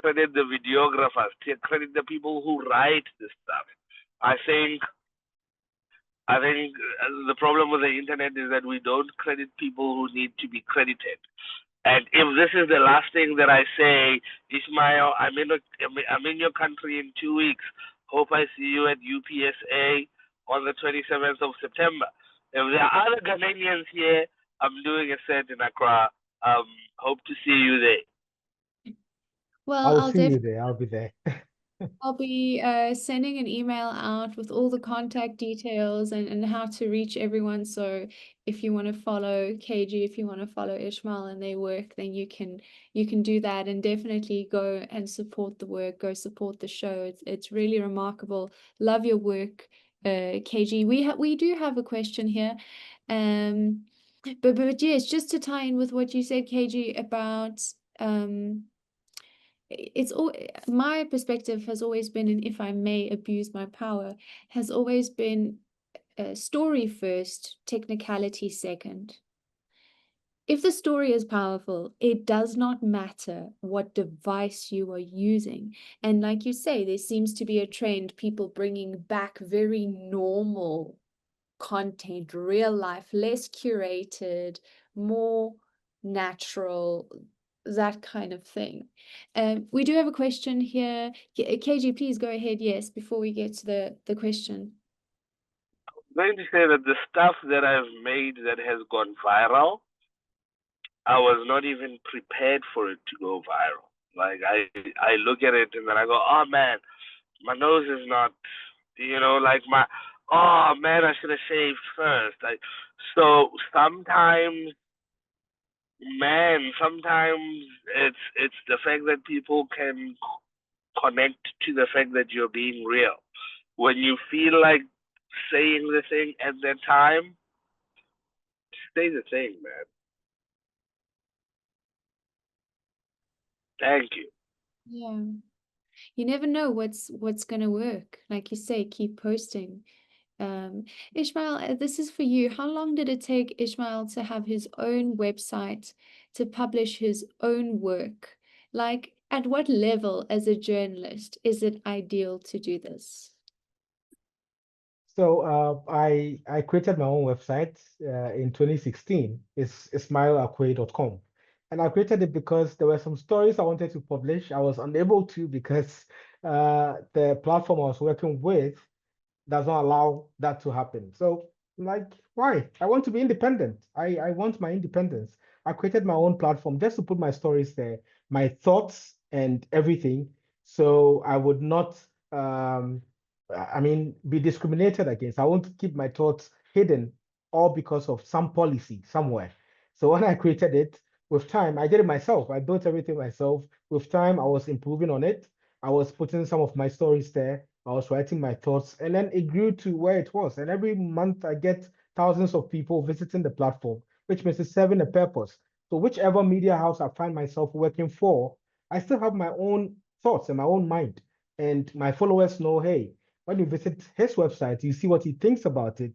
Speaker 2: Credit the videographers. Credit the people who write this stuff. I think the problem with the internet is that we don't credit people who need to be credited. And if this is the last thing that I say, Ismael, I'm in your country in 2 weeks. Hope I see you at UPSA on the 27th of September. If there are other Ghanaians here, I'm doing a set in Accra. Hope to see you there.
Speaker 1: Well,
Speaker 3: I'll see you there. I'll be there.
Speaker 1: I'll be sending an email out with all the contact details and how to reach everyone. So if you want to follow KG, if you want to follow Ismael and their work, then you can do that, and definitely go and support the work, go support the show. It's really remarkable. Love your work, KG. We do have a question here. But yes, just to tie in with what you said, KG, about it's all my perspective has always been, and if I may abuse my power, has always been story first, technicality second. if the story is powerful, it does not matter what device you are using. And like you say, there seems to be a trend, people bringing back very normal content, real life, less curated, more natural, that kind of thing. We do have a question here. KG, please go ahead. Yes, before we get to the question.
Speaker 2: I'm going to say that the stuff that I've made that has gone viral, I was not even prepared for it to go viral. Like I look at it and then I go, oh man, my nose is not, like oh man, I should have shaved first. So sometimes, man, sometimes it's the fact that people can connect to the fact that you're being real. When you feel like saying the thing at that time, say the thing, man. Thank you.
Speaker 1: Yeah. You never know what's going to work. Like you say, keep posting. Ismael, this is for you. How long did it take Ismael to have his own website, to publish his own work? Like, at what level as a journalist is it ideal to do this?
Speaker 3: So I created my own website in 2016. It's ismailakwei.com. And I created it because there were some stories I wanted to publish. I was unable to because the platform I was working with does not allow that to happen. So, like, why? I want to be independent. I want my independence. I created my own platform just to put my stories there, my thoughts and everything. So I would not, be discriminated against. I want to keep my thoughts hidden, all because of some policy somewhere. So when I created it, with time, I did it myself. I built everything myself. With time, I was improving on it. I was putting some of my stories there. I was writing my thoughts, and then it grew to where it was. And every month, I get thousands of people visiting the platform, which means it's serving a purpose. So, whichever media house I find myself working for, I still have my own thoughts and my own mind. And my followers know, hey, when you visit his website, you see what he thinks about it.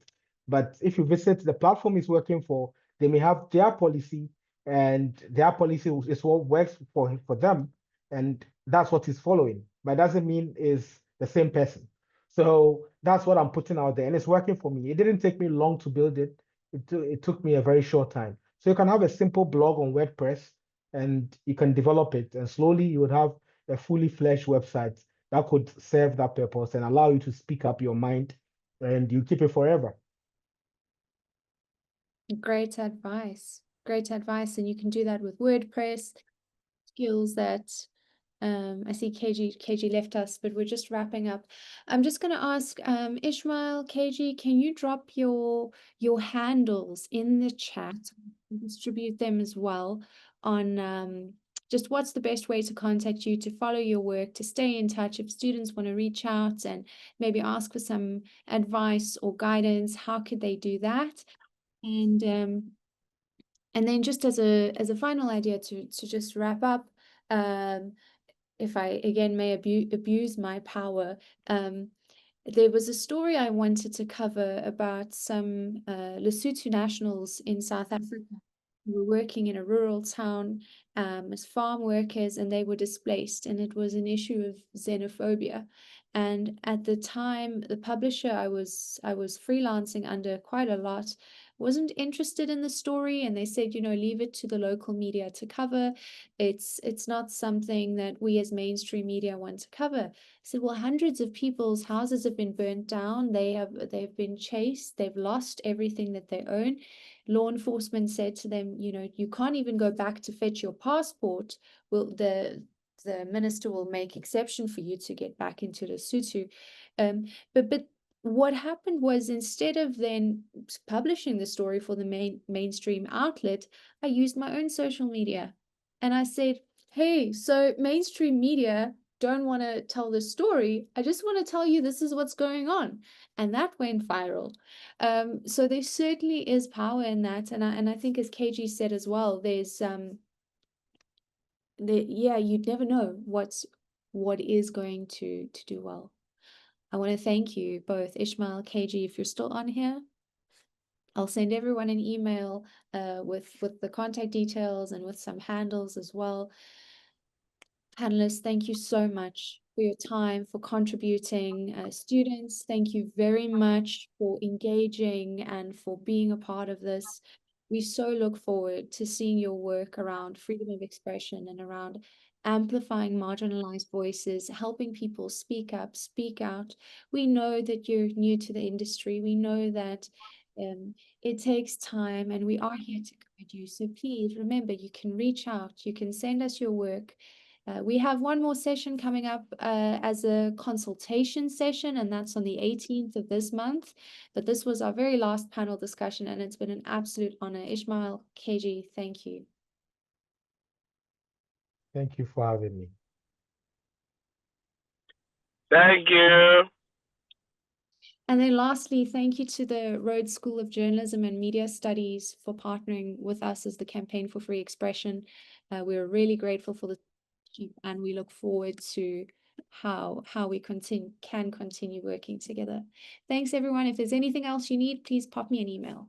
Speaker 3: But if you visit the platform he's working for, they may have their policy, and their policy is what works for them, and that's what he's following. But it doesn't mean is the same person. So that's what I'm putting out there, and it's working for me. It didn't take me long to build it. It took me a very short time. So you can have a simple blog on WordPress, and you can develop it, and slowly you would have a fully fledged website that could serve that purpose and allow you to speak up your mind, and you keep it forever.
Speaker 1: Great advice. Great advice. And you can do that with WordPress, skills that I see KG left us, but we're just wrapping up. I'm just going to ask Ismael, KG, can you drop your handles in the chat, distribute them as well on just what's the best way to contact you, to follow your work, to stay in touch if students want to reach out and maybe ask for some advice or guidance, how could they do that? And then just as a final idea to just wrap up, if I again may abuse my power, there was a story I wanted to cover about some Lesotho nationals in South Africa who were working in a rural town as farm workers, and they were displaced, and it was an issue of xenophobia. And at the time, the publisher I was freelancing under quite a lot wasn't interested in the story, and they said, leave it to the local media to cover. It's not something that we as mainstream media want to cover. I said, well, hundreds of people's houses have been burnt down. They've been chased. They've lost everything that they own. Law enforcement said to them, you can't even go back to fetch your passport. Well, the minister will make exception for you to get back into Lesotho. But what happened was, instead of then publishing the story for the mainstream outlet, I used my own social media. And I said, hey, so mainstream media don't want to tell the story. I just want to tell you this is what's going on. And that went viral. So there certainly is power in that. And I think, as KG said as well, there's you'd never know what is going to do well. I want to thank you both, Ismael, KG, if you're still on here. I'll send everyone an email with the contact details and with some handles as well. Panelists, thank you so much for your time, for contributing. Students, thank you very much for engaging and for being a part of this. We so look forward to seeing your work around freedom of expression and around amplifying marginalized voices, helping people speak up, speak out. We know that you're new to the industry. We know that it takes time, and we are here to guide you. So please remember, you can reach out, you can send us your work. We have one more session coming up as a consultation session, and that's on the 18th of this month. But this was our very last panel discussion, and it's been an absolute honor. Ismael, KG, thank you.
Speaker 3: Thank you for having me.
Speaker 2: Thank you.
Speaker 1: And then lastly, thank you to the Rhodes School of Journalism and Media Studies for partnering with us as the Campaign for Free Expression. We're really grateful for the and we look forward to how we can continue working together. Thanks everyone. If there's anything else you need, please pop me an email.